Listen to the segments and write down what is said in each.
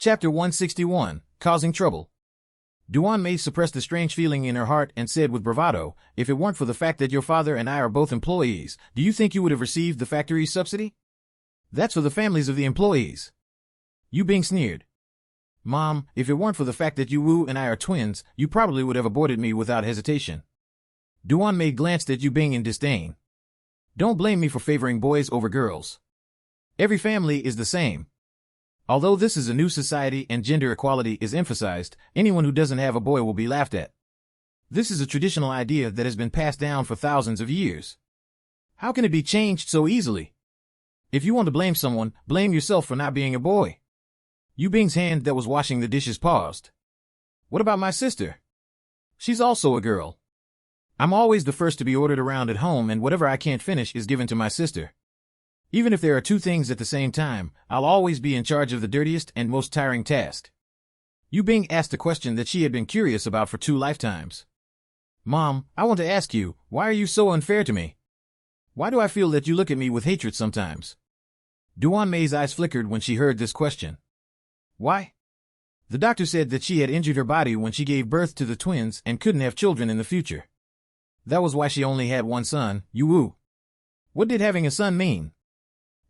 Chapter 161, Causing Trouble. Duan Mei suppressed the strange feeling in her heart and said with bravado, "If it weren't for the fact that your father and I are both employees, do you think you would have received the factory's subsidy? That's for the families of the employees." Yu Bing sneered. "Mom, if it weren't for the fact that you Wu and I are twins, you probably would have aborted me without hesitation." Duan Mei glanced at Yu Bing in disdain. "Don't blame me for favoring boys over girls. Every family is the same. Although this is a new society and gender equality is emphasized, anyone who doesn't have a boy will be laughed at. This is a traditional idea that has been passed down for thousands of years. How can it be changed so easily? If you want to blame someone, blame yourself for not being a boy." Yu Bing's hand that was washing the dishes paused. "What about my sister? She's also a girl. I'm always the first to be ordered around at home, and whatever I can't finish is given to my sister. Even if there are two things at the same time, I'll always be in charge of the dirtiest and most tiring task." Yu Bing asked a question that she had been curious about for 2 lifetimes. "Mom, I want to ask you, why are you so unfair to me? Why do I feel that you look at me with hatred sometimes?" Duan Mei's eyes flickered when she heard this question. "Why? The doctor said that she had injured her body when she gave birth to the twins and couldn't have children in the future. That was why she only had one son, Yu Wu. What did having a son mean?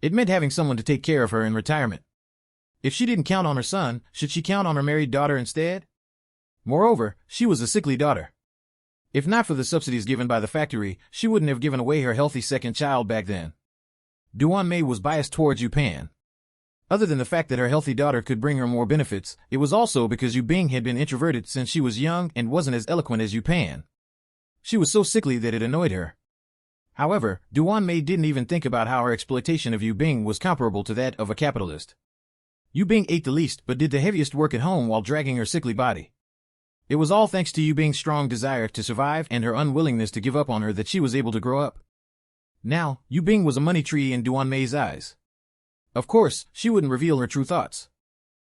It meant having someone to take care of her in retirement. If she didn't count on her son, should she count on her married daughter instead? Moreover, she was a sickly daughter. If not for the subsidies given by the factory, she wouldn't have given away her healthy second child back then." Duan Mei was biased towards Yu Pan. Other than the fact that her healthy daughter could bring her more benefits, it was also because Yu Bing had been introverted since she was young and wasn't as eloquent as Yu Pan. She was so sickly that it annoyed her. However, Duan Mei didn't even think about how her exploitation of Yu Bing was comparable to that of a capitalist. Yu Bing ate the least but did the heaviest work at home while dragging her sickly body. It was all thanks to Yu Bing's strong desire to survive and her unwillingness to give up on her that she was able to grow up. Now, Yu Bing was a money tree in Duan Mei's eyes. Of course, she wouldn't reveal her true thoughts.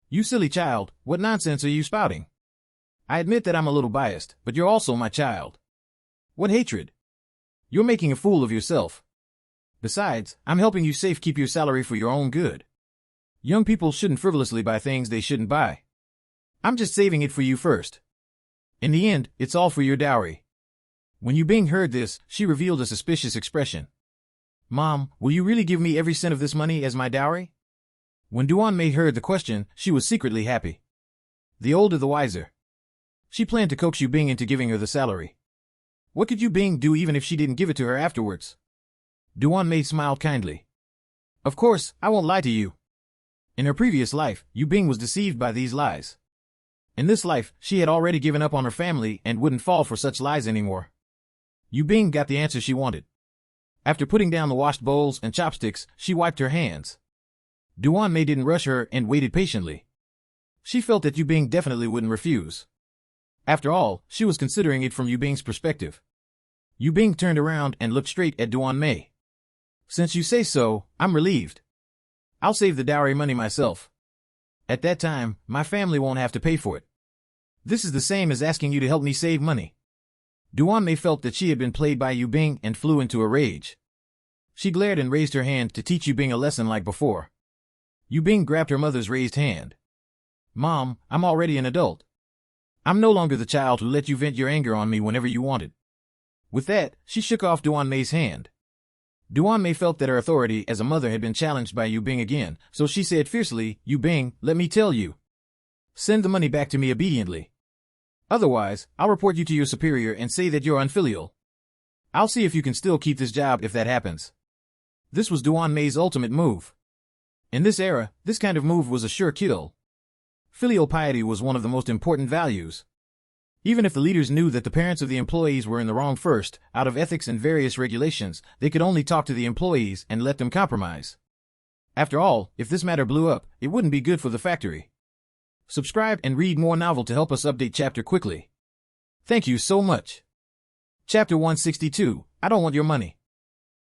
"You silly child, what nonsense are you spouting? I admit that I'm a little biased, but you're also my child. What hatred? You're making a fool of yourself. Besides, I'm helping you keep your salary for your own good. Young people shouldn't frivolously buy things they shouldn't buy. I'm just saving it for you first. In the end, it's all for your dowry." When Yu Bing heard this, she revealed a suspicious expression. "Mom, will you really give me every cent of this money as my dowry?" When Duan Mei heard the question, she was secretly happy. The older the wiser. She planned to coax Yu Bing into giving her the salary. What could Yu Bing do even if she didn't give it to her afterwards? Duan Mei smiled kindly. "Of course, I won't lie to you." In her previous life, Yu Bing was deceived by these lies. In this life, she had already given up on her family and wouldn't fall for such lies anymore. Yu Bing got the answer she wanted. After putting down the washed bowls and chopsticks, she wiped her hands. Duan Mei didn't rush her and waited patiently. She felt that Yu Bing definitely wouldn't refuse. After all, she was considering it from Yu Bing's perspective. Yu Bing turned around and looked straight at Duan Mei. "Since you say so, I'm relieved. I'll save the dowry money myself. At that time, my family won't have to pay for it. This is the same as asking you to help me save money." Duan Mei felt that she had been played by Yu Bing and flew into a rage. She glared and raised her hand to teach Yu Bing a lesson like before. Yu Bing grabbed her mother's raised hand. "Mom, I'm already an adult. I'm no longer the child who let you vent your anger on me whenever you wanted." With that, she shook off Duan Mei's hand. Duan Mei felt that her authority as a mother had been challenged by Yu Bing again, so she said fiercely, "Yu Bing, let me tell you. Send the money back to me obediently. Otherwise, I'll report you to your superior and say that you're unfilial. I'll see if you can still keep this job if that happens." This was Duan Mei's ultimate move. In this era, this kind of move was a sure kill. Filial piety was one of the most important values. Even if the leaders knew that the parents of the employees were in the wrong first, out of ethics and various regulations, they could only talk to the employees and let them compromise. After all, if this matter blew up, it wouldn't be good for the factory. Subscribe and read more novel to help us update chapter quickly. Thank you so much. Chapter 162, I don't want your money.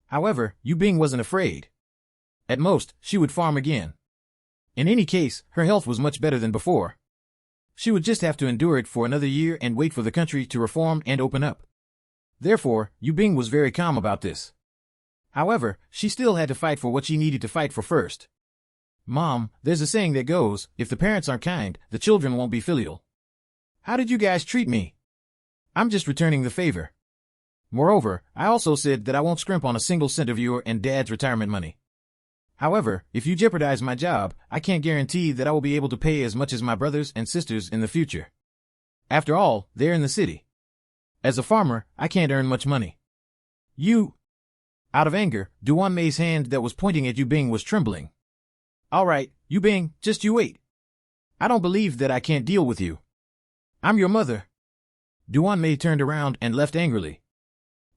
However, Yu Bing wasn't afraid. At most, she would farm again. In any case, her health was much better than before. She would just have to endure it for another year and wait for the country to reform and open up. Therefore, Yu Bing was very calm about this. However, she still had to fight for what she needed to fight for first. Mom, there's a saying that goes, if the parents aren't kind, the children won't be filial. How did you guys treat me? I'm just returning the favor. Moreover, I also said that I won't scrimp on a single cent of your and Dad's retirement money. However, if you jeopardize my job, I can't guarantee that I will be able to pay as much as my brothers and sisters in the future. After all, they're in the city. As a farmer, I can't earn much money. You... Out of anger, Duan Mei's hand that was pointing at Yu Bing was trembling. All right, Yu Bing, just you wait. I don't believe that I can't deal with you. I'm your mother. Duan Mei turned around and left angrily.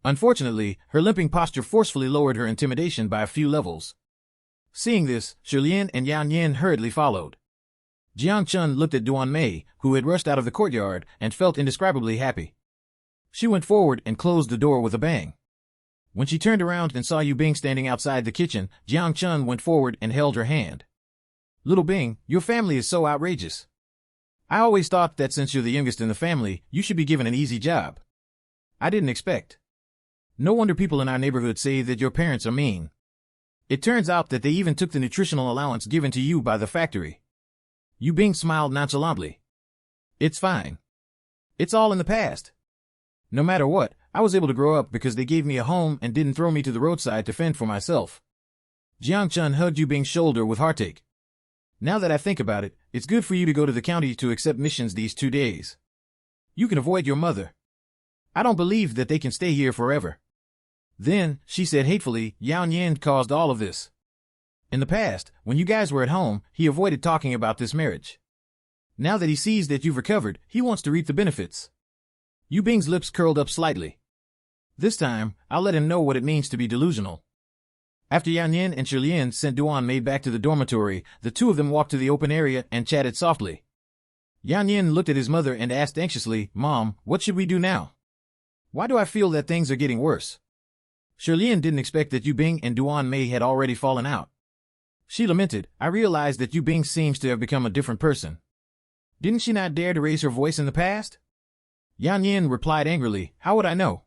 Unfortunately, her limping posture forcefully lowered her intimidation by a few levels. Seeing this, Shilian and Yan Yin hurriedly followed. Jiang Chun looked at Duan Mei, who had rushed out of the courtyard, and felt indescribably happy. She went forward and closed the door with a bang. When she turned around and saw Yu Bing standing outside the kitchen, Jiang Chun went forward and held her hand. Little Bing, your family is so outrageous. I always thought that since you're the youngest in the family, you should be given an easy job. I didn't expect. No wonder people in our neighborhood say that your parents are mean. It turns out that they even took the nutritional allowance given to you by the factory. Yu Bing smiled nonchalantly. It's fine. It's all in the past. No matter what, I was able to grow up because they gave me a home and didn't throw me to the roadside to fend for myself. Jiang Chun hugged Yu Bing's shoulder with heartache. Now that I think about it, it's good for you to go to the county to accept missions these 2 days. You can avoid your mother. I don't believe that they can stay here forever. Then, she said hatefully, Yan Yin caused all of this. In the past, when you guys were at home, he avoided talking about this marriage. Now that he sees that you've recovered, he wants to reap the benefits. Yu Bing's lips curled up slightly. This time, I'll let him know what it means to be delusional. After Yan Yin and Shilian sent Duan Mei back to the dormitory, the two of them walked to the open area and chatted softly. Yan Yin looked at his mother and asked anxiously, Mom, what should we do now? Why do I feel that things are getting worse? Shilian didn't expect that Yu Bing and Duan Mei had already fallen out. She lamented, I realized that Yu Bing seems to have become a different person. Didn't she not dare to raise her voice in the past? Yan Yin replied angrily, how would I know?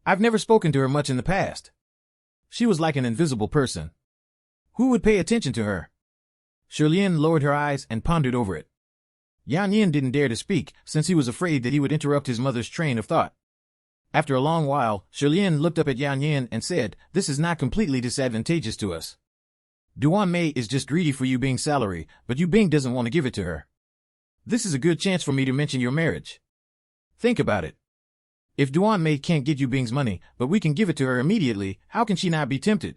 I've never spoken to her much in the past. She was like an invisible person. Who would pay attention to her? Shilian lowered her eyes and pondered over it. Yan Yin didn't dare to speak, since he was afraid that he would interrupt his mother's train of thought. After a long while, Shilian looked up at Yan Yin and said, this is not completely disadvantageous to us. Duan Mei is just greedy for Yu Bing's salary, but Yu Bing doesn't want to give it to her. This is a good chance for me to mention your marriage. Think about it. If Duan Mei can't get Yu Bing's money, but we can give it to her immediately, how can she not be tempted?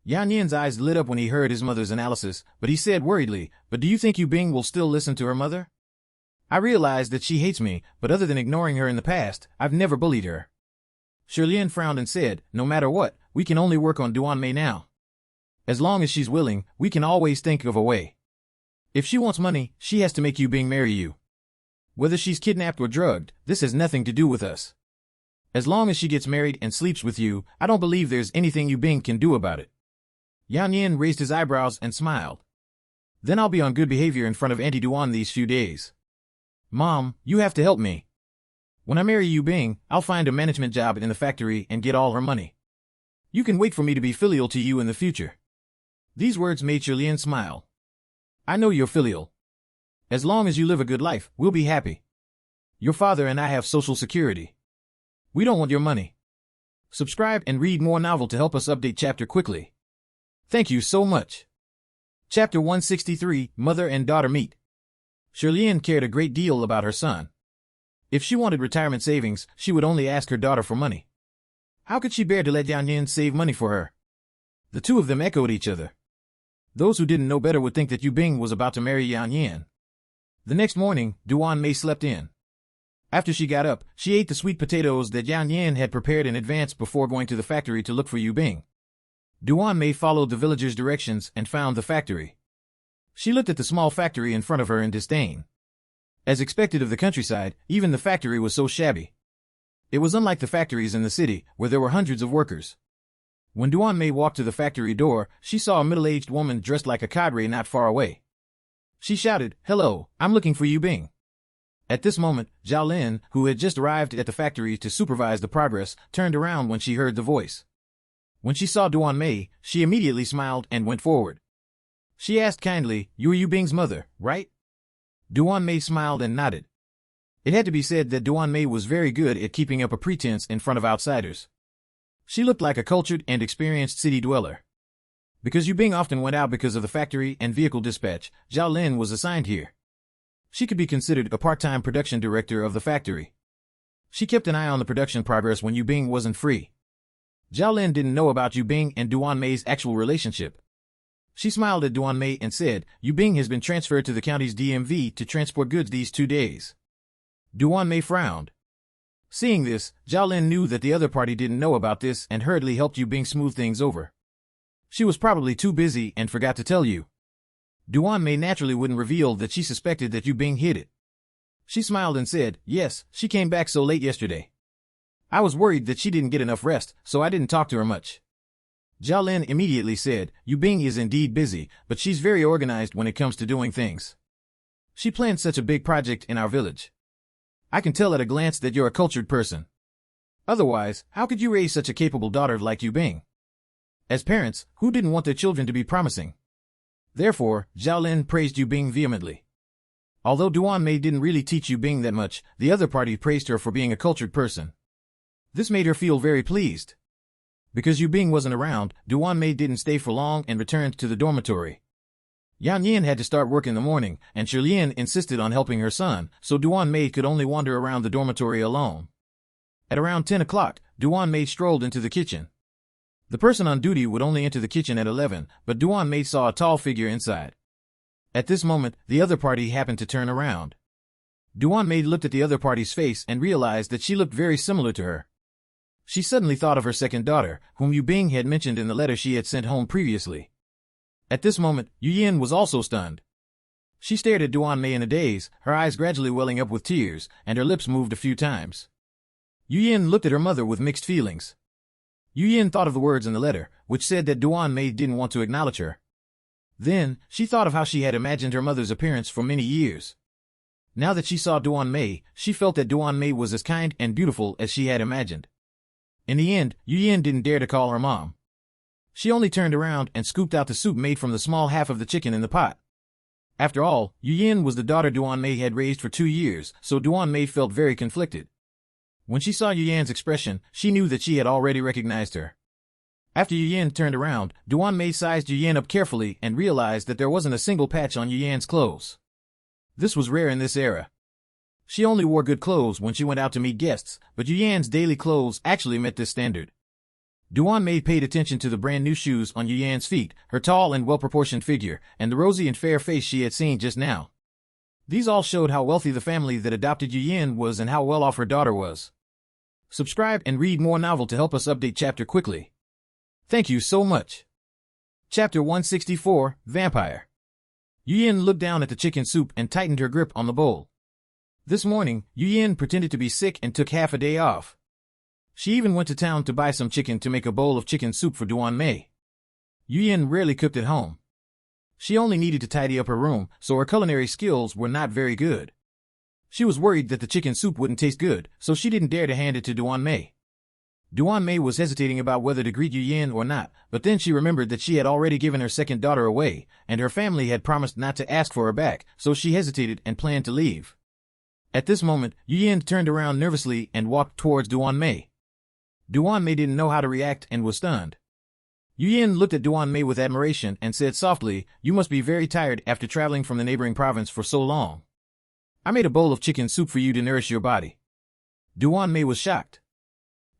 Yan Yin's eyes lit up when he heard his mother's analysis, but he said worriedly, but do you think Yu Bing will still listen to her mother? I realize that she hates me, but other than ignoring her in the past, I've never bullied her. Shilian frowned and said, no matter what, we can only work on Duan Mei now. As long as she's willing, we can always think of a way. If she wants money, she has to make Yu Bing marry you. Whether she's kidnapped or drugged, this has nothing to do with us. As long as she gets married and sleeps with you, I don't believe there's anything Yu Bing can do about it. Yan Yin raised his eyebrows and smiled. Then I'll be on good behavior in front of Auntie Duan these few days. Mom, you have to help me. When I marry Yu Bing, I'll find a management job in the factory and get all her money. You can wait for me to be filial to you in the future. These words made Shilian smile. I know you're filial. As long as you live a good life, we'll be happy. Your father and I have social security. We don't want your money. Subscribe and read more novel to help us update chapter quickly. Thank you so much. Chapter 163, Mother and Daughter Meet. Shilian cared a great deal about her son. If she wanted retirement savings, she would only ask her daughter for money. How could she bear to let Yan Yin save money for her? The two of them echoed each other. Those who didn't know better would think that Yu Bing was about to marry Yan Yin. The next morning, Duan Mei slept in. After she got up, she ate the sweet potatoes that Yan Yin had prepared in advance before going to the factory to look for Yu Bing. Duan Mei followed the villagers' directions and found the factory. She looked at the small factory in front of her in disdain. As expected of the countryside, even the factory was so shabby. It was unlike the factories in the city, where there were hundreds of workers. When Duan Mei walked to the factory door, she saw a middle-aged woman dressed like a cadre not far away. She shouted, "Hello, I'm looking for Yu Bing." At this moment, Zhao Lin, who had just arrived at the factory to supervise the progress, turned around when she heard the voice. When she saw Duan Mei, she immediately smiled and went forward. She asked kindly, "You are Yu Bing's mother, right?" Duan Mei smiled and nodded. It had to be said that Duan Mei was very good at keeping up a pretense in front of outsiders. She looked like a cultured and experienced city dweller. Because Yu Bing often went out because of the factory and vehicle dispatch, Zhao Lin was assigned here. She could be considered a part-time production director of the factory. She kept an eye on the production progress when Yu Bing wasn't free. Zhao Lin didn't know about Yu Bing and Duan Mei's actual relationship. She smiled at Duan Mei and said, "Yu Bing has been transferred to the county's DMV to transport goods these 2 days. Duan Mei frowned. Seeing this, Zhao Lin knew that the other party didn't know about this and hurriedly helped Yu Bing smooth things over. She was probably too busy and forgot to tell you. Duan Mei naturally wouldn't reveal that she suspected that Yu Bing hid it. She smiled and said, "Yes, she came back so late yesterday. I was worried that she didn't get enough rest, so I didn't talk to her much." Zhao Lin immediately said, "Yu Bing is indeed busy, but she's very organized when it comes to doing things. She planned such a big project in our village. I can tell at a glance that you're a cultured person. Otherwise, how could you raise such a capable daughter like Yu Bing?" As parents, who didn't want their children to be promising? Therefore, Zhao Lin praised Yu Bing vehemently. Although Duan Mei didn't really teach Yu Bing that much, the other party praised her for being a cultured person. This made her feel very pleased. Because Yu Bing wasn't around, Duan Mei didn't stay for long and returned to the dormitory. Yan Yin had to start work in the morning, and Shilian insisted on helping her son, so Duan Mei could only wander around the dormitory alone. At around 10 o'clock, Duan Mei strolled into the kitchen. The person on duty would only enter the kitchen at 11, but Duan Mei saw a tall figure inside. At this moment, the other party happened to turn around. Duan Mei looked at the other party's face and realized that she looked very similar to her. She suddenly thought of her second daughter, whom Yu Bing had mentioned in the letter she had sent home previously. At this moment, Yu Yin was also stunned. She stared at Duan Mei in a daze, her eyes gradually welling up with tears, and her lips moved a few times. Yu Yin looked at her mother with mixed feelings. Yu Yin thought of the words in the letter, which said that Duan Mei didn't want to acknowledge her. Then, she thought of how she had imagined her mother's appearance for many years. Now that she saw Duan Mei, she felt that Duan Mei was as kind and beautiful as she had imagined. In the end, Yu Yin didn't dare to call her mom. She only turned around and scooped out the soup made from the small half of the chicken in the pot. After all, Yu Yin was the daughter Duan Mei had raised for 2 years, so Duan Mei felt very conflicted. When she saw Yu Yan's expression, she knew that she had already recognized her. After Yu Yin turned around, Duan Mei sized Yu Yin up carefully and realized that there wasn't a single patch on Yu Yan's clothes. This was rare in this era. She only wore good clothes when she went out to meet guests, but Yu Yan's daily clothes actually met this standard. Duan Mei paid attention to the brand new shoes on Yu Yan's feet, her tall and well-proportioned figure, and the rosy and fair face she had seen just now. These all showed how wealthy the family that adopted Yu Yin was and how well off her daughter was. Subscribe and read more novel to help us update chapter quickly. Thank you so much. Chapter 164, Vampire. Yu Yin looked down at the chicken soup and tightened her grip on the bowl. This morning, Yu Yin pretended to be sick and took half a day off. She even went to town to buy some chicken to make a bowl of chicken soup for Duan Mei. Yu Yin rarely cooked at home. She only needed to tidy up her room, so her culinary skills were not very good. She was worried that the chicken soup wouldn't taste good, so she didn't dare to hand it to Duan Mei. Duan Mei was hesitating about whether to greet Yu Yin or not, but then she remembered that she had already given her second daughter away, and her family had promised not to ask for her back, so she hesitated and planned to leave. At this moment, Yu Yin turned around nervously and walked towards Duan Mei. Duan Mei didn't know how to react and was stunned. Yu Yin looked at Duan Mei with admiration and said softly, "You must be very tired after traveling from the neighboring province for so long. I made a bowl of chicken soup for you to nourish your body." Duan Mei was shocked.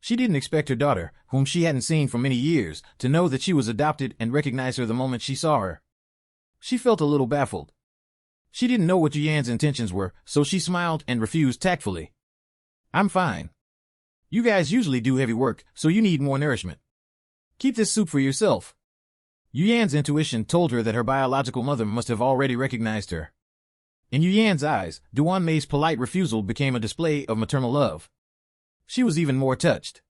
She didn't expect her daughter, whom she hadn't seen for many years, to know that she was adopted and recognize her the moment she saw her. She felt a little baffled. She didn't know what Yu Yan's intentions were, so she smiled and refused tactfully. "I'm fine. You guys usually do heavy work, so you need more nourishment. Keep this soup for yourself." Yu Yan's intuition told her that her biological mother must have already recognized her. In Yu Yan's eyes, Duan Mei's polite refusal became a display of maternal love. She was even more touched.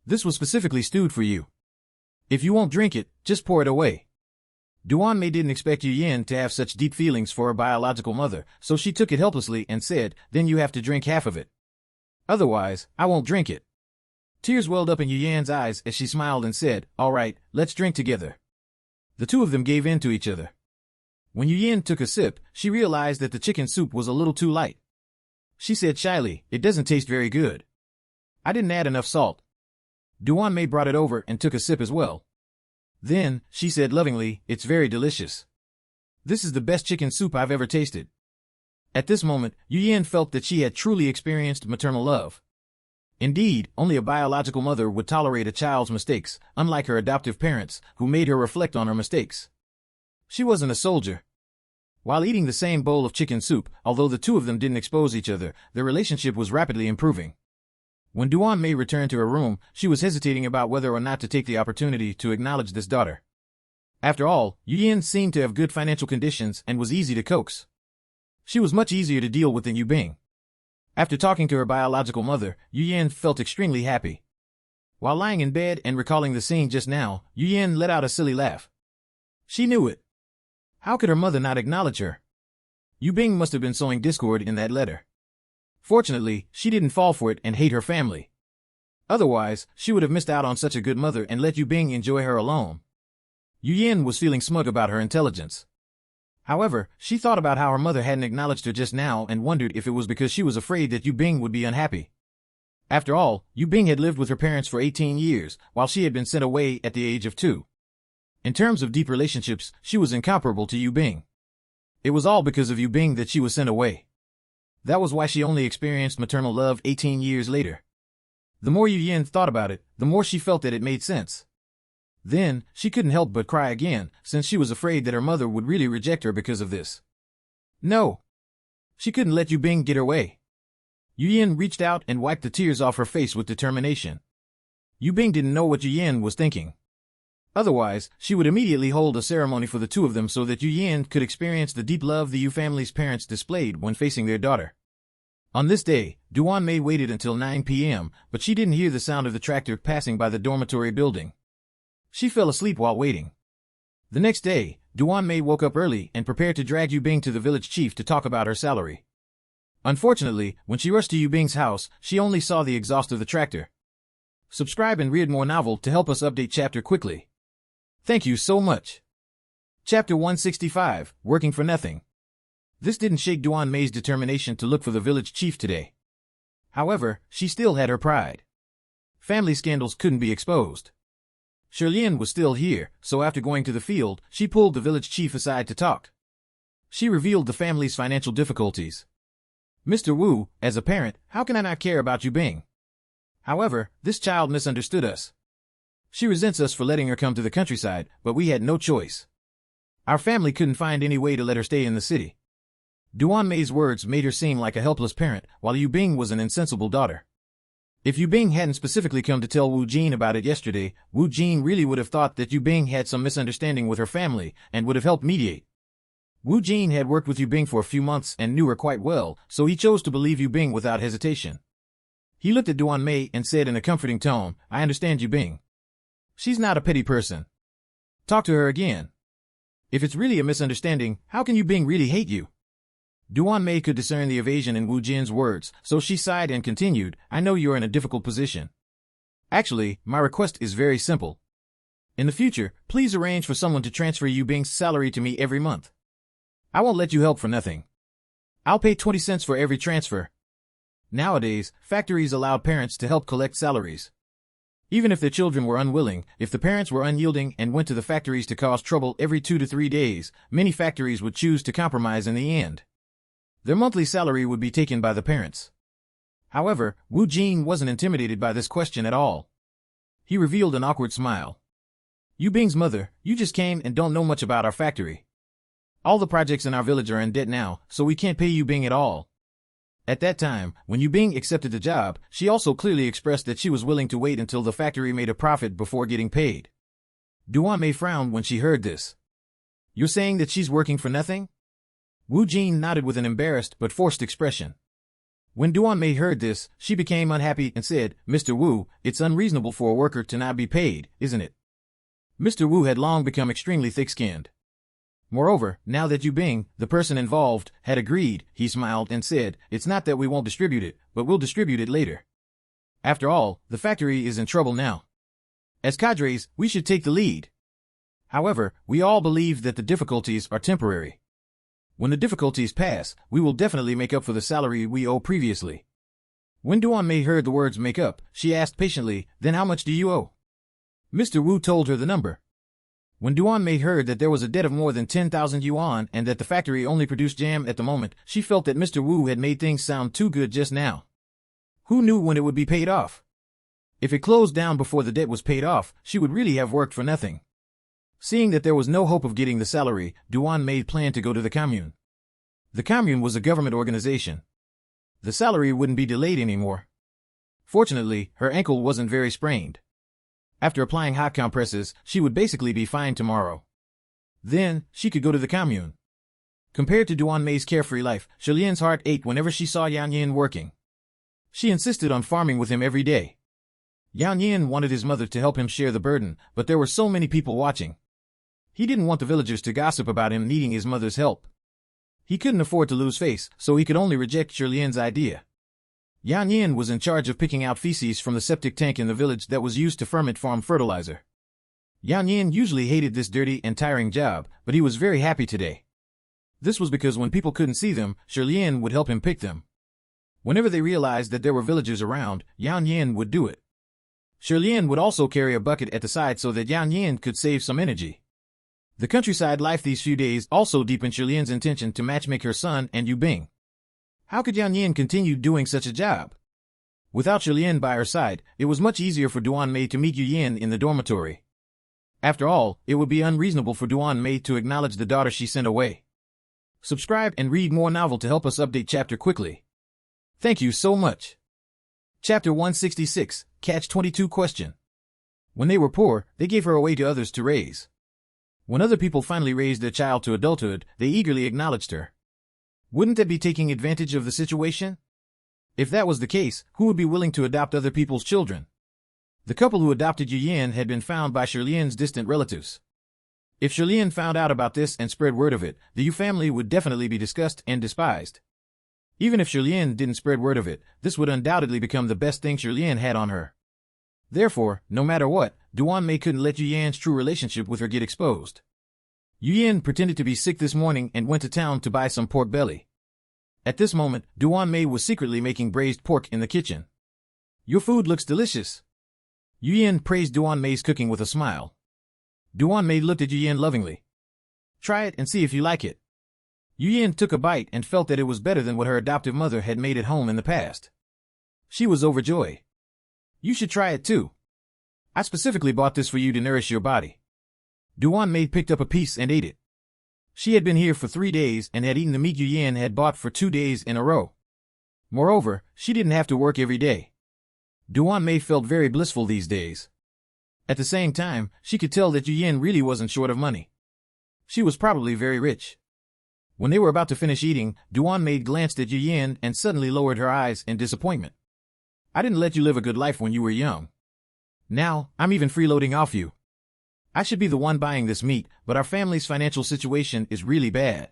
"This was specifically stewed for you. If you won't drink it, just pour it away." Duan Mei didn't expect Yu Yin to have such deep feelings for her biological mother, so she took it helplessly and said, "Then you have to drink half of it. Otherwise, I won't drink it." Tears welled up in Yu Yan's eyes as she smiled and said, "All right, let's drink together." The two of them gave in to each other. When Yu Yin took a sip, she realized that the chicken soup was a little too light. She said shyly, "It doesn't taste very good. I didn't add enough salt." Duan Mei brought it over and took a sip as well. Then, she said lovingly, "It's very delicious. This is the best chicken soup I've ever tasted." At this moment, Yu Yin felt that she had truly experienced maternal love. Indeed, only a biological mother would tolerate a child's mistakes, unlike her adoptive parents, who made her reflect on her mistakes. She wasn't a soldier. While eating the same bowl of chicken soup, although the two of them didn't expose each other, their relationship was rapidly improving. When Duan Mei returned to her room, she was hesitating about whether or not to take the opportunity to acknowledge this daughter. After all, Yu Yin seemed to have good financial conditions and was easy to coax. She was much easier to deal with than Yu Bing. After talking to her biological mother, Yu Yin felt extremely happy. While lying in bed and recalling the scene just now, Yu Yin let out a silly laugh. She knew it. How could her mother not acknowledge her? Yu Bing must have been sowing discord in that letter. Fortunately, she didn't fall for it and hate her family. Otherwise, she would have missed out on such a good mother and let Yu Bing enjoy her alone. Yu Yin was feeling smug about her intelligence. However, she thought about how her mother hadn't acknowledged her just now and wondered if it was because she was afraid that Yu Bing would be unhappy. After all, Yu Bing had lived with her parents for 18 years, while she had been sent away at the age of 2. In terms of deep relationships, she was incomparable to Yu Bing. It was all because of Yu Bing that she was sent away. That was why she only experienced maternal love 18 years later. The more Yu Yin thought about it, the more she felt that it made sense. Then, she couldn't help but cry again, since she was afraid that her mother would really reject her because of this. No. She couldn't let Yu Bing get her way. Yu Yin reached out and wiped the tears off her face with determination. Yu Bing didn't know what Yu Yin was thinking. Otherwise, she would immediately hold a ceremony for the two of them so that Yu Yin could experience the deep love the Yu family's parents displayed when facing their daughter. On this day, Duan Mei waited until 9 p.m., but she didn't hear the sound of the tractor passing by the dormitory building. She fell asleep while waiting. The next day, Duan Mei woke up early and prepared to drag Yu Bing to the village chief to talk about her salary. Unfortunately, when she rushed to Yu Bing's house, she only saw the exhaust of the tractor. Subscribe and read more novel to help us update chapter quickly. Thank you so much. Chapter 165, Working for Nothing. This didn't shake Duan Mei's determination to look for the village chief today. However, she still had her pride. Family scandals couldn't be exposed. Shirlien was still here, so after going to the field, she pulled the village chief aside to talk. She revealed the family's financial difficulties. "Mr. Wu, as a parent, how can I not care about Yu Bing? However, this child misunderstood us. She resents us for letting her come to the countryside, but we had no choice. Our family couldn't find any way to let her stay in the city." Duan Mei's words made her seem like a helpless parent, while Yu Bing was an insensible daughter. If Yu Bing hadn't specifically come to tell Wu Jin about it yesterday, Wu Jin really would have thought that Yu Bing had some misunderstanding with her family and would have helped mediate. Wu Jin had worked with Yu Bing for a few months and knew her quite well, so he chose to believe Yu Bing without hesitation. He looked at Duan Mei and said in a comforting tone, "I understand Yu Bing. She's not a petty person. Talk to her again. If it's really a misunderstanding, how can Yu Bing really hate you?" Duan Mei could discern the evasion in Wu Jin's words, so she sighed and continued, "I know you're in a difficult position. Actually, my request is very simple. In the future, please arrange for someone to transfer Yu Bing's salary to me every month. I won't let you help for nothing. I'll pay 20 cents for every transfer." Nowadays, factories allowed parents to help collect salaries. Even if their children were unwilling, if the parents were unyielding and went to the factories to cause trouble every 2 to 3 days, many factories would choose to compromise in the end. Their monthly salary would be taken by the parents. However, Wu Jin wasn't intimidated by this question at all. He revealed an awkward smile. "Yu Bing's mother, you just came and don't know much about our factory. All the projects in our village are in debt now, so we can't pay Yu Bing at all." At that time, when Yu Bing accepted the job, she also clearly expressed that she was willing to wait until the factory made a profit before getting paid. Duan Mei frowned when she heard this. "You're saying that she's working for nothing?" Wu Jin nodded with an embarrassed but forced expression. When Duan Mei heard this, she became unhappy and said, "Mr. Wu, it's unreasonable for a worker to not be paid, isn't it?" Mr. Wu had long become extremely thick-skinned. Moreover, now that Yu Bing, the person involved, had agreed, he smiled and said, "It's not that we won't distribute it, but we'll distribute it later. After all, the factory is in trouble now. As cadres, we should take the lead. However, we all believe that the difficulties are temporary. When the difficulties pass, we will definitely make up for the salary we owe previously. When Duan Mei heard the words make up, she asked patiently, then how much do you owe? Mr. Wu told her the number. When Duan Mei heard that there was a debt of more than 10,000 yuan and that the factory only produced jam at the moment, she felt that Mr. Wu had made things sound too good just now. Who knew when it would be paid off? If it closed down before the debt was paid off, she would really have worked for nothing. Seeing that there was no hope of getting the salary, Duan Mei planned to go to the commune. The commune was a government organization. The salary wouldn't be delayed anymore. Fortunately, her ankle wasn't very sprained. After applying hot compresses, she would basically be fine tomorrow. Then, she could go to the commune. Compared to Duan Mei's carefree life, Shilian's heart ached whenever she saw Yan Yin working. She insisted on farming with him every day. Yan Yin wanted his mother to help him share the burden, but there were so many people watching. He didn't want the villagers to gossip about him needing his mother's help. He couldn't afford to lose face, so he could only reject Shilian's idea. Yan Yin was in charge of picking out feces from the septic tank in the village that was used to ferment farm fertilizer. Yan Yin usually hated this dirty and tiring job, but he was very happy today. This was because when people couldn't see them, Shilian would help him pick them. Whenever they realized that there were villagers around, Yan Yin would do it. Shilian would also carry a bucket at the side so that Yan Yin could save some energy. The countryside life these few days also deepened Shilian's intention to matchmake her son and Yu Bing. How could Yan Yin continue doing such a job? Without Shilian by her side, it was much easier for Duan Mei to meet Yu Yin in the dormitory. After all, it would be unreasonable for Duan Mei to acknowledge the daughter she sent away. Subscribe and read more novel to help us update chapter quickly. Thank you so much. Chapter 166, Catch-22 Question. When they were poor, they gave her away to others to raise. When other people finally raised their child to adulthood, they eagerly acknowledged her. Wouldn't that be taking advantage of the situation? If that was the case, who would be willing to adopt other people's children? The couple who adopted Yu Yin had been found by Shilian's distant relatives. If Shilian found out about this and spread word of it, the Yu family would definitely be discussed and despised. Even if Shilian didn't spread word of it, this would undoubtedly become the best thing Shilian had on her. Therefore, no matter what, Duan Mei couldn't let Yu Yan's true relationship with her get exposed. Yu Yan pretended to be sick this morning and went to town to buy some pork belly. At this moment, Duan Mei was secretly making braised pork in the kitchen. Your food looks delicious. Yu Yan praised Duan Mei's cooking with a smile. Duan Mei looked at Yu Yan lovingly. Try it and see if you like it. Yu Yan took a bite and felt that it was better than what her adoptive mother had made at home in the past. She was overjoyed. You should try it too. I specifically bought this for you to nourish your body. Duan Mei picked up a piece and ate it. She had been here for 3 days and had eaten the meat Yu Yan had bought for 2 days in a row. Moreover, she didn't have to work every day. Duan Mei felt very blissful these days. At the same time, she could tell that Yu Yan really wasn't short of money. She was probably very rich. When they were about to finish eating, Duan Mei glanced at Yu Yan and suddenly lowered her eyes in disappointment. I didn't let you live a good life when you were young. Now, I'm even freeloading off you. I should be the one buying this meat, but our family's financial situation is really bad.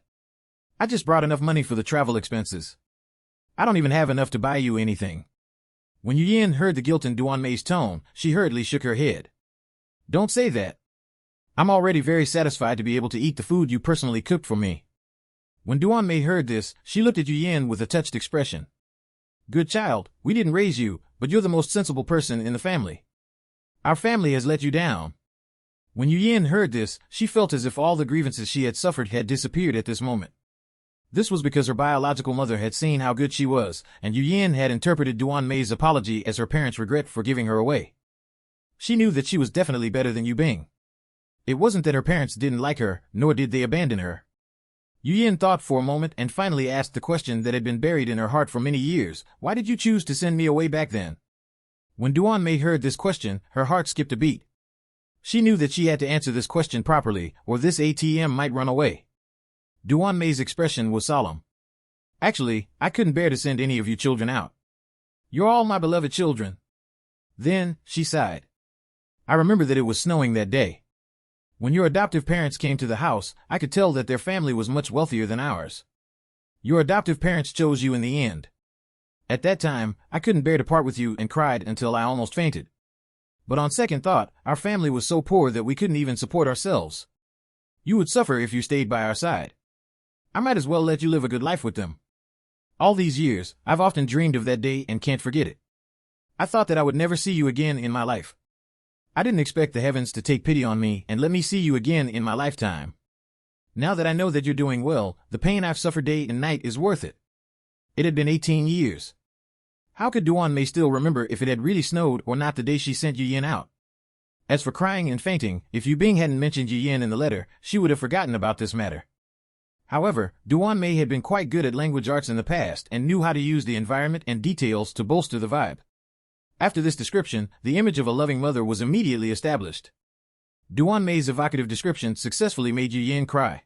I just brought enough money for the travel expenses. I don't even have enough to buy you anything. When Yu Yan heard the guilt in Duan Mei's tone, she hurriedly shook her head. Don't say that. I'm already very satisfied to be able to eat the food you personally cooked for me. When Duan Mei heard this, she looked at Yu Yan with a touched expression. Good child, we didn't raise you, but you're the most sensible person in the family. Our family has let you down. When Yu Yan heard this, she felt as if all the grievances she had suffered had disappeared at this moment. This was because her biological mother had seen how good she was, and Yu Yan had interpreted Duan Mei's apology as her parents' regret for giving her away. She knew that she was definitely better than Yu Bing. It wasn't that her parents didn't like her, nor did they abandon her. Yu Yan thought for a moment and finally asked the question that had been buried in her heart for many years. Why did you choose to send me away back then? When Duan Mei heard this question, her heart skipped a beat. She knew that she had to answer this question properly, or this ATM might run away. Duan Mei's expression was solemn. Actually, I couldn't bear to send any of you children out. You're all my beloved children. Then, she sighed. I remember that it was snowing that day. When your adoptive parents came to the house, I could tell that their family was much wealthier than ours. Your adoptive parents chose you in the end. At that time, I couldn't bear to part with you and cried until I almost fainted. But on second thought, our family was so poor that we couldn't even support ourselves. You would suffer if you stayed by our side. I might as well let you live a good life with them. All these years, I've often dreamed of that day and can't forget it. I thought that I would never see you again in my life. I didn't expect the heavens to take pity on me and let me see you again in my lifetime. Now that I know that you're doing well, the pain I've suffered day and night is worth it. It had been 18 years. How could Duan Mei still remember if it had really snowed or not the day she sent Yu Yin out? As for crying and fainting, if Yu Bing hadn't mentioned Yu Yin in the letter, she would have forgotten about this matter. However, Duan Mei had been quite good at language arts in the past and knew how to use the environment and details to bolster the vibe. After this description, the image of a loving mother was immediately established. Duan Mei's evocative description successfully made Yu Yin cry.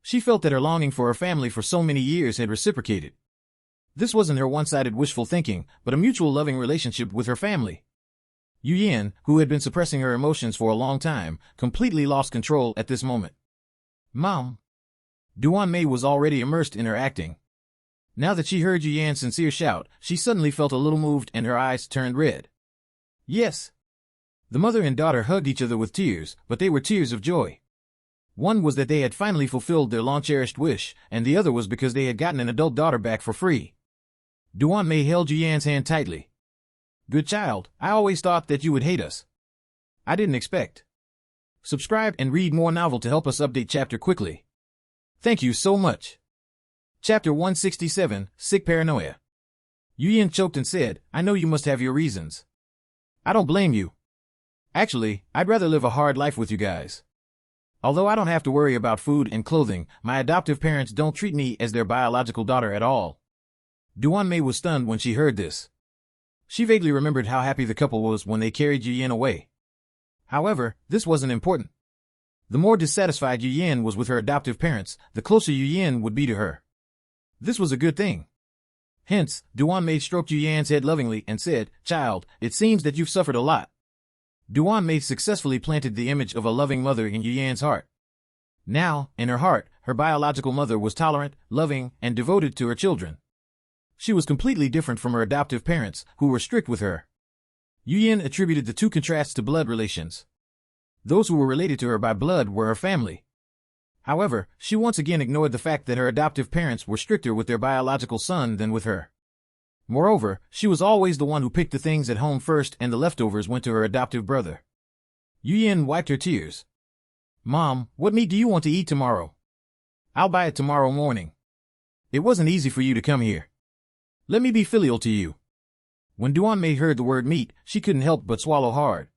She felt that her longing for her family for so many years had reciprocated. This wasn't her one-sided wishful thinking, but a mutual loving relationship with her family. Yu Yin, who had been suppressing her emotions for a long time, completely lost control at this moment. Mom. Duan Mei was already immersed in her acting. Now that she heard Yu Yan's sincere shout, she suddenly felt a little moved and her eyes turned red. Yes. The mother and daughter hugged each other with tears, but they were tears of joy. One was that they had finally fulfilled their long-cherished wish, and the other was because they had gotten an adult daughter back for free. Duan Mei held Yu Yan's hand tightly. Good child, I always thought that you would hate us. I didn't expect. Subscribe and read more novel to help us update chapter quickly. Thank you so much. Chapter 167, Sick Paranoia. Yu Yin choked and said, I know you must have your reasons. I don't blame you. Actually, I'd rather live a hard life with you guys. Although I don't have to worry about food and clothing, my adoptive parents don't treat me as their biological daughter at all. Duan Mei was stunned when she heard this. She vaguely remembered how happy the couple was when they carried Yu Yin away. However, this wasn't important. The more dissatisfied Yu Yin was with her adoptive parents, the closer Yu Yin would be to her. This was a good thing. Hence, Duan Mei stroked Yu Yan's head lovingly and said, Child, it seems that you've suffered a lot. Duan Mei successfully planted the image of a loving mother in Yu Yan's heart. Now, in her heart, her biological mother was tolerant, loving, and devoted to her children. She was completely different from her adoptive parents, who were strict with her. Yu Yin attributed the two contrasts to blood relations. Those who were related to her by blood were her family. However, she once again ignored the fact that her adoptive parents were stricter with their biological son than with her. Moreover, she was always the one who picked the things at home first and the leftovers went to her adoptive brother. Yu Yin wiped her tears. Mom, what meat do you want to eat tomorrow? I'll buy it tomorrow morning. It wasn't easy for you to come here. Let me be filial to you. When Duan Mei heard the word meat, she couldn't help but swallow hard.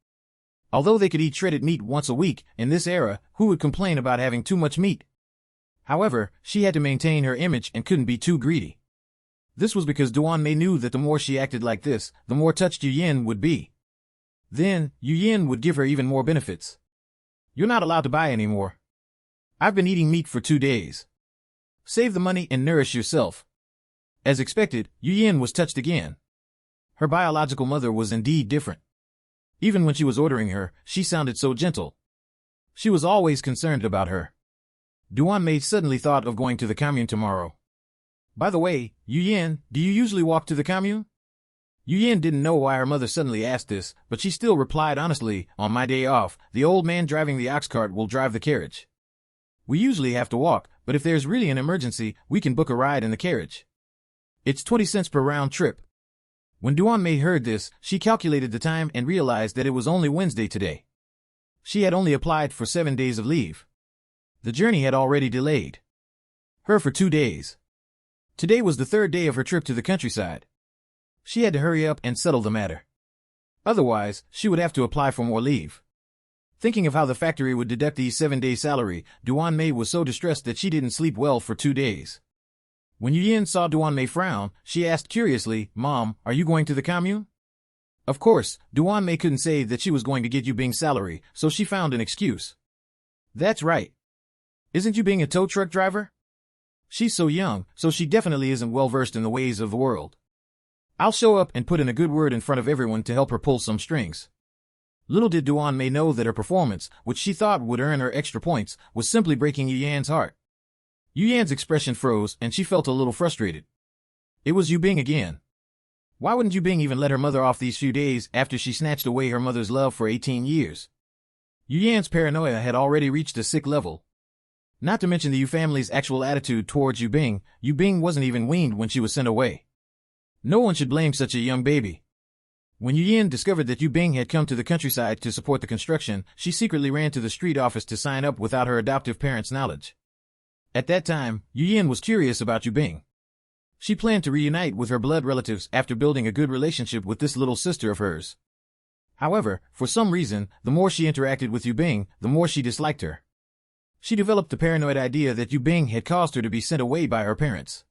Although they could eat shredded meat once a week, in this era, who would complain about having too much meat? However, she had to maintain her image and couldn't be too greedy. This was because Duan Mei knew that the more she acted like this, the more touched Yu Yin would be. Then, Yu Yin would give her even more benefits. You're not allowed to buy anymore. I've been eating meat for 2 days. Save the money and nourish yourself. As expected, Yu Yin was touched again. Her biological mother was indeed different. Even when she was ordering her, she sounded so gentle. She was always concerned about her. Duan Mei suddenly thought of going to the commune tomorrow. By the way, Yu Yin, do you usually walk to the commune? Yu Yin didn't know why her mother suddenly asked this, but she still replied honestly, on my day off, the old man driving the ox cart will drive the carriage. We usually have to walk, but if there's really an emergency, we can book a ride in the carriage. It's 20 cents per round trip. When Duan Mei heard this, she calculated the time and realized that it was only Wednesday today. She had only applied for 7 days of leave. The journey had already delayed her for 2 days. Today was the 3rd day of her trip to the countryside. She had to hurry up and settle the matter. Otherwise, she would have to apply for more leave. Thinking of how the factory would deduct these 7-day salary, Duan Mei was so distressed that she didn't sleep well for 2 days. When Yu Yin saw Duan Mei frown, she asked curiously, Mom, are you going to the commune? Of course, Duan Mei couldn't say that she was going to get Yu Bing's salary, so she found an excuse. That's right. Isn't Yu Bing a tow truck driver? She's so young, so she definitely isn't well versed in the ways of the world. I'll show up and put in a good word in front of everyone to help her pull some strings. Little did Duan Mei know that her performance, which she thought would earn her extra points, was simply breaking Yu Yan's heart. Yu Yan's expression froze and she felt a little frustrated. It was Yu Bing again. Why wouldn't Yu Bing even let her mother off these few days after she snatched away her mother's love for 18 years? Yu Yan's paranoia had already reached a sick level. Not to mention the Yu family's actual attitude towards Yu Bing wasn't even weaned when she was sent away. No one should blame such a young baby. When Yu Yin discovered that Yu Bing had come to the countryside to support the construction, she secretly ran to the street office to sign up without her adoptive parents' knowledge. At that time, Yu Yin was curious about Yu Bing. She planned to reunite with her blood relatives after building a good relationship with this little sister of hers. However, for some reason, the more she interacted with Yu Bing, the more she disliked her. She developed the paranoid idea that Yu Bing had caused her to be sent away by her parents.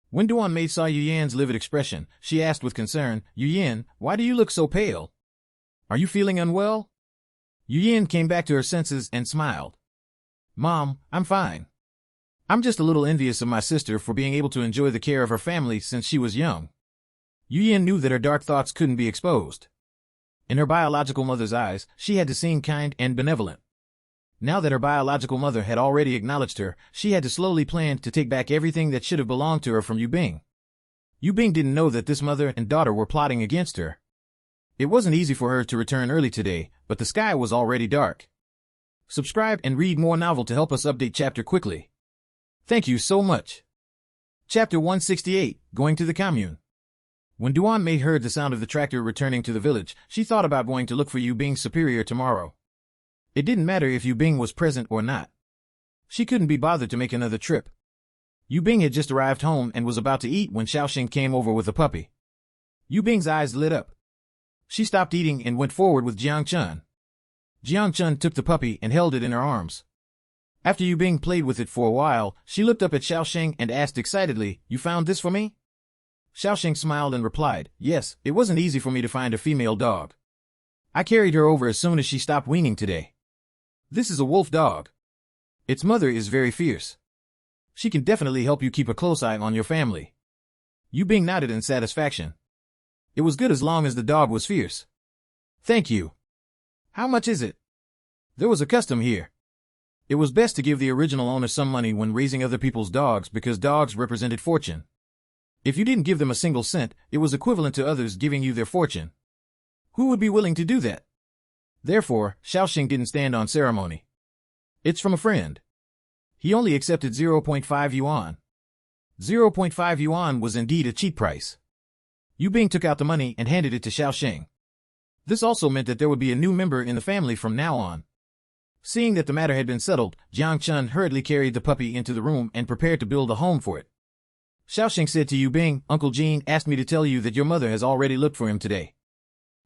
When Duan Mei saw Yu Yan's livid expression, she asked with concern, "Yu Yan, why do you look so pale? Are you feeling unwell?" Yu Yan came back to her senses and smiled. "Mom, I'm fine. I'm just a little envious of my sister for being able to enjoy the care of her family since she was young." Yu Yan knew that her dark thoughts couldn't be exposed. In her biological mother's eyes, she had to seem kind and benevolent. Now that her biological mother had already acknowledged her, she had to slowly plan to take back everything that should have belonged to her from Yu Bing. Yu Bing didn't know that this mother and daughter were plotting against her. It wasn't easy for her to return early today, but the sky was already dark. Subscribe and read more novel to help us update chapter quickly. Thank you so much. Chapter 168, Going to the Commune. When Duan Mei heard the sound of the tractor returning to the village, she thought about going to look for Yu Bing's superior tomorrow. It didn't matter if Yu Bing was present or not. She couldn't be bothered to make another trip. Yu Bing had just arrived home and was about to eat when Xiaoxing came over with a puppy. Yu Bing's eyes lit up. She stopped eating and went forward with Jiang Chun. Jiang Chun took the puppy and held it in her arms. After Yu Bing played with it for a while, she looked up at Xiaoxing and asked excitedly, "You found this for me?" Xiaoxing smiled and replied, "Yes, it wasn't easy for me to find a female dog. I carried her over as soon as she stopped weaning today. This is a wolf dog. Its mother is very fierce. She can definitely help you keep a close eye on your family." Yu Bing nodded in satisfaction. It was good as long as the dog was fierce. "Thank you. How much is it?" There was a custom here. It was best to give the original owner some money when raising other people's dogs because dogs represented fortune. If you didn't give them a single cent, it was equivalent to others giving you their fortune. Who would be willing to do that? Therefore, Xiaoxing didn't stand on ceremony. "It's from a friend." He only accepted 0.5 yuan. 0.5 yuan was indeed a cheap price. Yu Bing took out the money and handed it to Xiaoxing. This also meant that there would be a new member in the family from now on. Seeing that the matter had been settled, Jiang Chun hurriedly carried the puppy into the room and prepared to build a home for it. Xiaoxing said to Yu Bing, "Uncle Jean asked me to tell you that your mother has already looked for him today.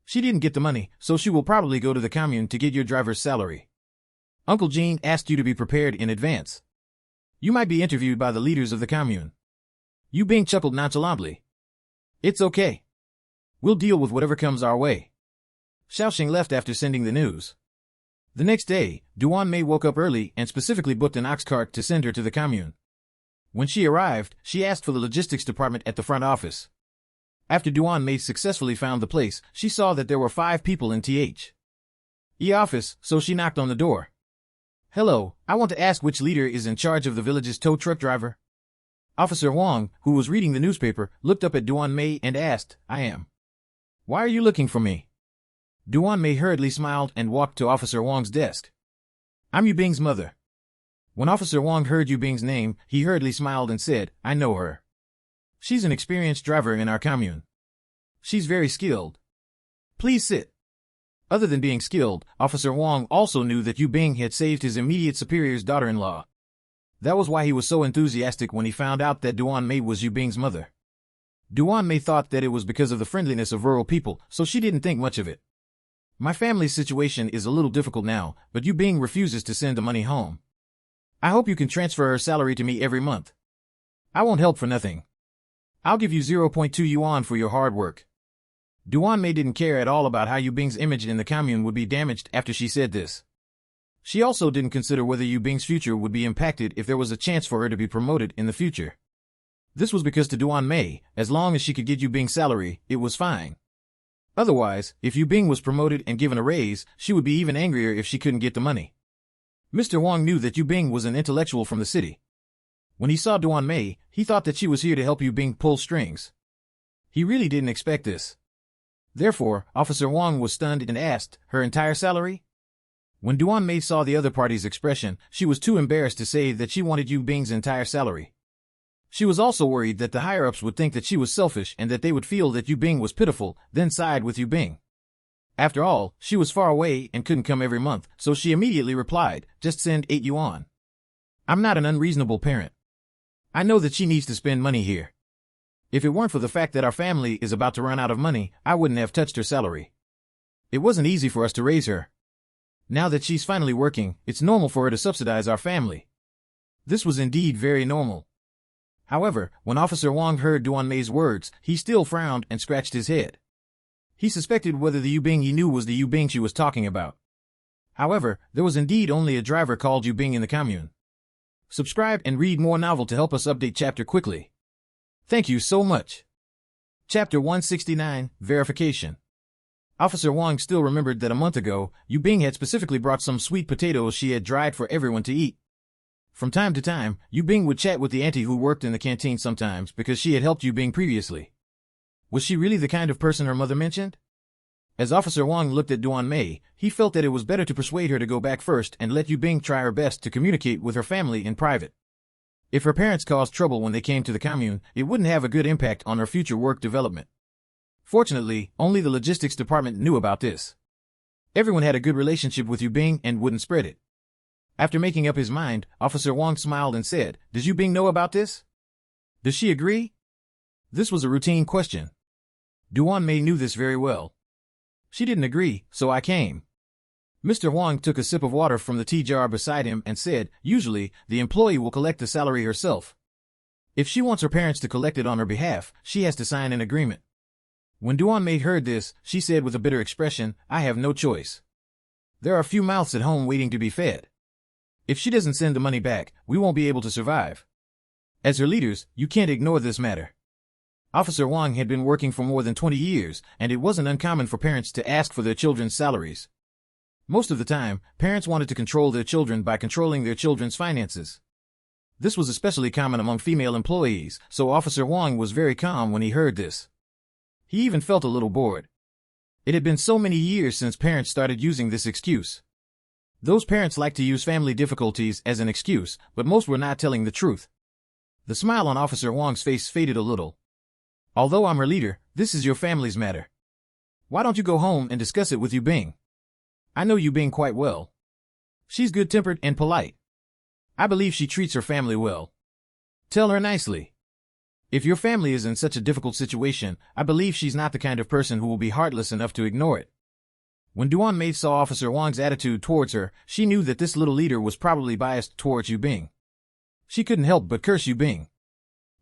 She didn't get the money, so she will probably go to the commune to get your driver's salary. Uncle Jean asked you to be prepared in advance. You might be interviewed by the leaders of the commune." Yu Bing chuckled nonchalantly. "It's okay. We'll deal with whatever comes our way." Xiaoxing left after sending the news. The next day, Duan Mei woke up early and specifically booked an ox cart to send her to the commune. When she arrived, she asked for the logistics department at the front office. After Duan Mei successfully found the place, she saw that there were 5 people in the office, so she knocked on the door. "Hello, I want to ask which leader is in charge of the village's tow truck driver?" Officer Huang, who was reading the newspaper, looked up at Duan Mei and asked, "I am. Why are you looking for me?" Duan Mei hurriedly smiled and walked to Officer Huang's desk. "I'm Yu Bing's mother." When Officer Huang heard Yu Bing's name, he hurriedly smiled and said, "I know her. She's an experienced driver in our commune. She's very skilled. Please sit." Other than being skilled, Officer Huang also knew that Yu Bing had saved his immediate superior's daughter-in-law. That was why he was so enthusiastic when he found out that Duan Mei was Yu Bing's mother. Duan Mei thought that it was because of the friendliness of rural people, so she didn't think much of it. "My family's situation is a little difficult now, but Yu Bing refuses to send the money home. I hope you can transfer her salary to me every month. I won't help for nothing. I'll give you 0.2 yuan for your hard work." Duan Mei didn't care at all about how Yu Bing's image in the commune would be damaged after she said this. She also didn't consider whether Yu Bing's future would be impacted if there was a chance for her to be promoted in the future. This was because to Duan Mei, as long as she could get Yu Bing's salary, it was fine. Otherwise, if Yu Bing was promoted and given a raise, she would be even angrier if she couldn't get the money. Mr. Huang knew that Yu Bing was an intellectual from the city. When he saw Duan Mei, he thought that she was here to help Yu Bing pull strings. He really didn't expect this. Therefore, Officer Huang was stunned and asked, "Her entire salary?" When Duan Mei saw the other party's expression, she was too embarrassed to say that she wanted Yu Bing's entire salary. She was also worried that the higher-ups would think that she was selfish and that they would feel that Yu Bing was pitiful, then side with Yu Bing. After all, she was far away and couldn't come every month, so she immediately replied, "Just send 8 yuan. I'm not an unreasonable parent. I know that she needs to spend money here. If it weren't for the fact that our family is about to run out of money, I wouldn't have touched her salary. It wasn't easy for us to raise her. Now that she's finally working, it's normal for her to subsidize our family." This was indeed very normal. However, when Officer Wang heard Duan Mei's words, he still frowned and scratched his head. He suspected whether the Yu Bing he knew was the Yu Bing she was talking about. However, there was indeed only a driver called Yu Bing in the commune. Subscribe and read more novel to help us update chapter quickly. Thank you so much. Chapter 169, Verification. Officer Wang still remembered that a month ago, Yu Bing had specifically brought some sweet potatoes she had dried for everyone to eat. From time to time, Yu Bing would chat with the auntie who worked in the canteen sometimes because she had helped Yu Bing previously. Was she really the kind of person her mother mentioned? As Officer Wang looked at Duan Mei, he felt that it was better to persuade her to go back first and let Yu Bing try her best to communicate with her family in private. If her parents caused trouble when they came to the commune, it wouldn't have a good impact on her future work development. Fortunately, only the logistics department knew about this. Everyone had a good relationship with Yu Bing and wouldn't spread it. After making up his mind, Officer Wang smiled and said, "Does Yu Bing know about this? Does she agree?" This was a routine question. Duan Mei knew this very well. "She didn't agree, so I came." Mr. Wang took a sip of water from the tea jar beside him and said, "Usually, the employee will collect the salary herself. If she wants her parents to collect it on her behalf, she has to sign an agreement." When Duan Mei heard this, she said with a bitter expression, "I have no choice. There are few mouths at home waiting to be fed. If she doesn't send the money back, we won't be able to survive. As her leaders, you can't ignore this matter." Officer Wang had been working for more than 20 years, and it wasn't uncommon for parents to ask for their children's salaries. Most of the time, parents wanted to control their children by controlling their children's finances. This was especially common among female employees, so Officer Wang was very calm when he heard this. He even felt a little bored. It had been so many years since parents started using this excuse. Those parents liked to use family difficulties as an excuse, but most were not telling the truth. The smile on Officer Wang's face faded a little. "Although I'm her leader, this is your family's matter. Why don't you go home and discuss it with Yu Bing? I know Yu Bing quite well. She's good-tempered and polite. I believe she treats her family well. Tell her nicely. If your family is in such a difficult situation, I believe she's not the kind of person who will be heartless enough to ignore it." When Duan Mei saw Officer Wang's attitude towards her, she knew that this little leader was probably biased towards Yu Bing. She couldn't help but curse Yu Bing.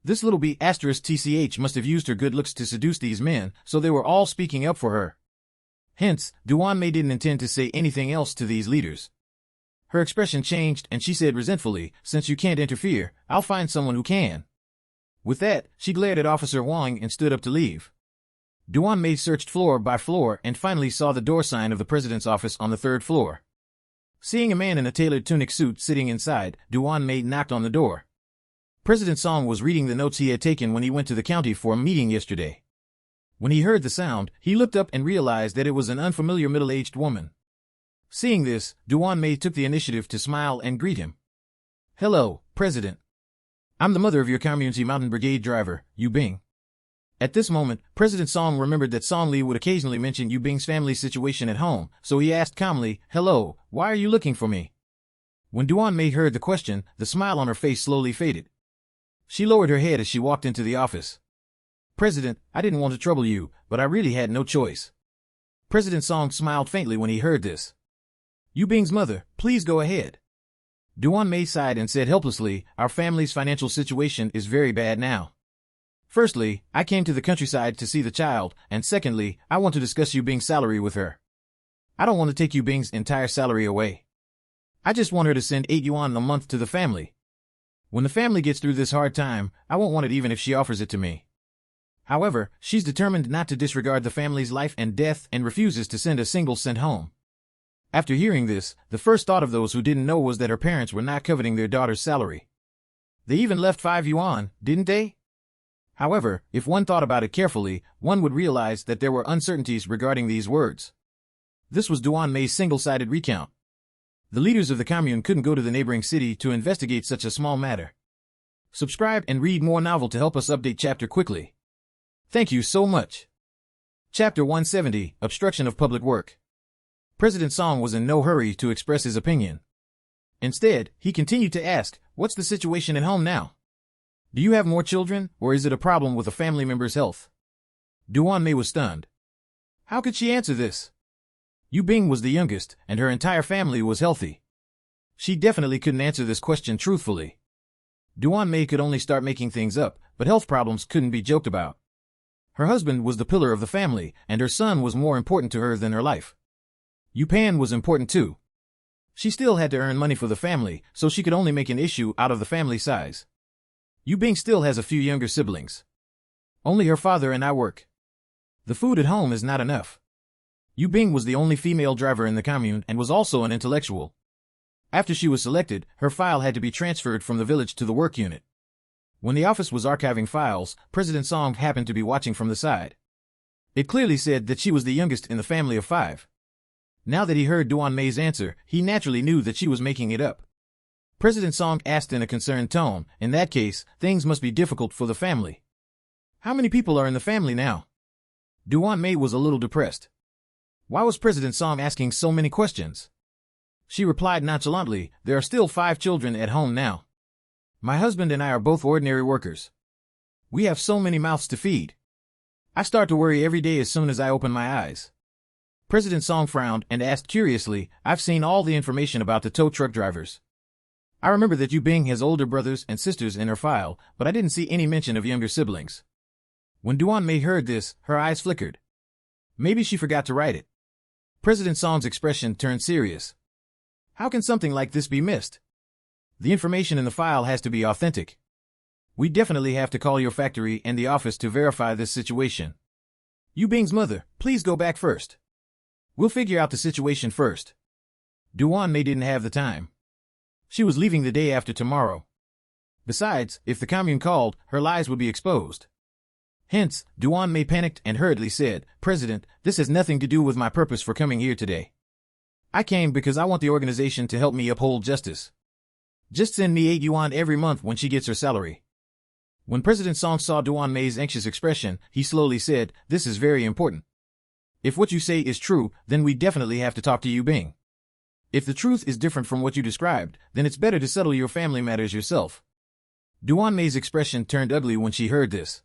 This little B***TCH must have used her good looks to seduce these men, so they were all speaking up for her. Hence, Duan Mei didn't intend to say anything else to these leaders. Her expression changed and she said resentfully, "Since you can't interfere, I'll find someone who can." With that, she glared at Officer Wang and stood up to leave. Duan Mei searched floor by floor and finally saw the door sign of the president's office on the 3rd floor. Seeing a man in a tailored tunic suit sitting inside, Duan Mei knocked on the door. President Song was reading the notes he had taken when he went to the county for a meeting yesterday. When he heard the sound, he looked up and realized that it was an unfamiliar middle-aged woman. Seeing this, Duan Mei took the initiative to smile and greet him. "Hello, President. I'm the mother of your community mountain brigade driver, Yu Bing." At this moment, President Song remembered that Song Li would occasionally mention Yu Bing's family situation at home, so he asked calmly, "Hello, why are you looking for me?" When Duan Mei heard the question, the smile on her face slowly faded. She lowered her head as she walked into the office. "President, I didn't want to trouble you, but I really had no choice." President Song smiled faintly when he heard this. "Yu Bing's mother, please go ahead." Duan Mei sighed and said helplessly, "Our family's financial situation is very bad now. Firstly, I came to the countryside to see the child, and secondly, I want to discuss Yu Bing's salary with her. I don't want to take Yu Bing's entire salary away. I just want her to send 8 yuan a month to the family. When the family gets through this hard time, I won't want it even if she offers it to me." However, she's determined not to disregard the family's life and death and refuses to send a single cent home. After hearing this, the first thought of those who didn't know was that her parents were not coveting their daughter's salary. They even left 5 yuan, didn't they? However, if one thought about it carefully, one would realize that there were uncertainties regarding these words. This was Duan Mei's single-sided recount. The leaders of the commune couldn't go to the neighboring city to investigate such a small matter. Subscribe and read more novel to help us update chapter quickly. Thank you so much. Chapter 170, Obstruction of Public Work. President Song was in no hurry to express his opinion. Instead, he continued to ask, what's the situation at home now? Do you have more children, or is it a problem with a family member's health? Duan Mei was stunned. How could she answer this? Yu Bing was the youngest, and her entire family was healthy. She definitely couldn't answer this question truthfully. Duan Mei could only start making things up, but health problems couldn't be joked about. Her husband was the pillar of the family, and her son was more important to her than her life. Yu Pan was important too. She still had to earn money for the family, so she could only make an issue out of the family size. Yu Bing still has a few younger siblings. Only her father and I work. The food at home is not enough. Yu Bing was the only female driver in the commune and was also an intellectual. After she was selected, her file had to be transferred from the village to the work unit. When the office was archiving files, President Song happened to be watching from the side. It clearly said that she was the youngest in the family of 5. Now that he heard Duan Mei's answer, he naturally knew that she was making it up. President Song asked in a concerned tone, in that case, things must be difficult for the family. How many people are in the family now? Duan Mei was a little depressed. Why was President Song asking so many questions? She replied nonchalantly, there are still 5 children at home now. My husband and I are both ordinary workers. We have so many mouths to feed. I start to worry every day as soon as I open my eyes. President Song frowned and asked curiously, I've seen all the information about the tow truck drivers. I remember that Yu Bing has older brothers and sisters in her file, but I didn't see any mention of younger siblings. When Duan Mei heard this, her eyes flickered. Maybe she forgot to write it. President Song's expression turned serious. How can something like this be missed? The information in the file has to be authentic. We definitely have to call your factory and the office to verify this situation. Yu Bing's mother, please go back first. We'll figure out the situation first. Duan Mei didn't have the time. She was leaving the day after tomorrow. Besides, if the commune called, her lies would be exposed. Hence, Duan Mei panicked and hurriedly said, President, this has nothing to do with my purpose for coming here today. I came because I want the organization to help me uphold justice. Just send me 8 yuan every month when she gets her salary. When President Song saw Duan Mei's anxious expression, he slowly said, this is very important. If what you say is true, then we definitely have to talk to Yu Bing. If the truth is different from what you described, then it's better to settle your family matters yourself. Duan Mei's expression turned ugly when she heard this.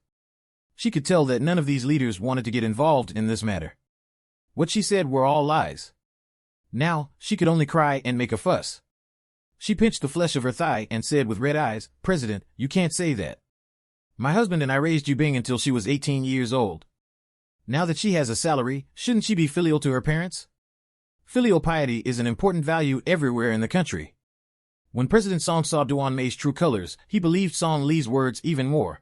She could tell that none of these leaders wanted to get involved in this matter. What she said were all lies. Now, she could only cry and make a fuss. She pinched the flesh of her thigh and said with red eyes, President, you can't say that. My husband and I raised Yu Bing until she was 18 years old. Now that she has a salary, shouldn't she be filial to her parents? Filial piety is an important value everywhere in the country. When President Song saw Duan Mei's true colors, he believed Song Li's words even more.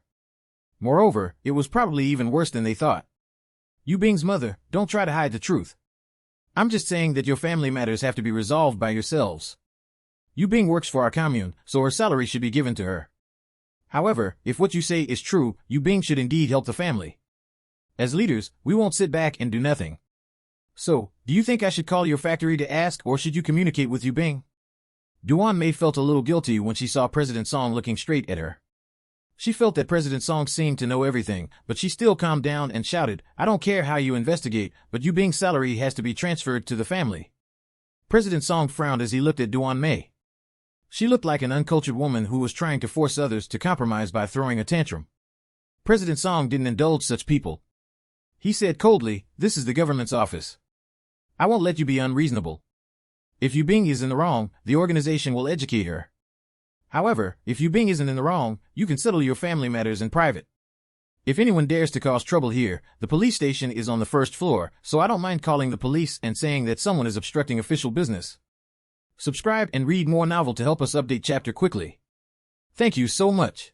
Moreover, it was probably even worse than they thought. Yu Bing's mother, don't try to hide the truth. I'm just saying that your family matters have to be resolved by yourselves. Yu Bing works for our commune, so her salary should be given to her. However, if what you say is true, Yu Bing should indeed help the family. As leaders, we won't sit back and do nothing. So, do you think I should call your factory to ask, or should you communicate with Yu Bing? Duan Mei felt a little guilty when she saw President Song looking straight at her. She felt that President Song seemed to know everything, but she still calmed down and shouted, I don't care how you investigate, but Yu Bing's salary has to be transferred to the family. President Song frowned as he looked at Duan Mei. She looked like an uncultured woman who was trying to force others to compromise by throwing a tantrum. President Song didn't indulge such people. He said coldly, this is the government's office. I won't let you be unreasonable. If Yu Bing is in the wrong, the organization will educate her. However, if Yu Bing isn't in the wrong, you can settle your family matters in private. If anyone dares to cause trouble here, the police station is on the 1st floor, so I don't mind calling the police and saying that someone is obstructing official business. Subscribe and read more novel to help us update chapter quickly. Thank you so much.